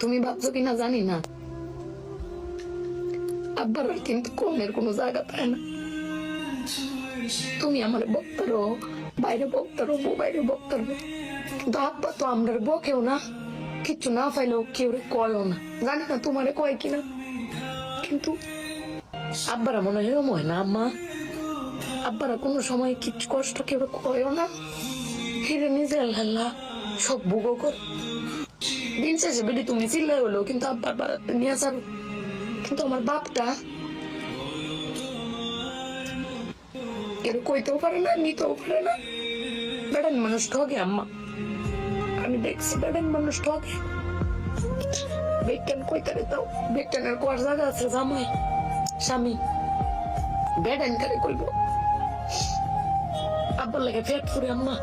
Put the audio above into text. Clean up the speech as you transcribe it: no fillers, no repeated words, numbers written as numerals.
তুমি ভাবছো কিনা জানি না, আব্বার আর কিন্তু কমের কোনো জায়গা পায় না। তুমি আমার বক্তারো, বাইরে বক্তারো, বাইরে বক্তারো, কিন্তু আব্বা তো আমরা বকেও না, কিচ্ছু না পাইলেও কেউ কয়ও না। জানি না তোমারে কয় কিনা, কিন্তু আব্বারা মনে হয় না আম্মা, আব্বারা কোনো সময় কিচ্ছু কষ্ট কেউ কয়ও না, ফিরে নিজে আল্লাহ সব ভোগ কর। দিন শেষে বেটি তুমি চিল্লাই হলো, কিন্তু আব্বার বাড়াতে নিয়ে যাবো। কিন্তু আমার বাপটা এর কইতেও পারে না, নিতেও পারে না। বেড়ান মানুষ ঠকে আম্মা, আমি দেখছি বেড়ান মানুষ ঠকে। বেটান কইতারে দাও, বেটানের কোয়ার জায়গা আছে জামাই স্বামী, বেড়ান কারে কইব। আব্বার লাগে পেট ফুরে আম্মা।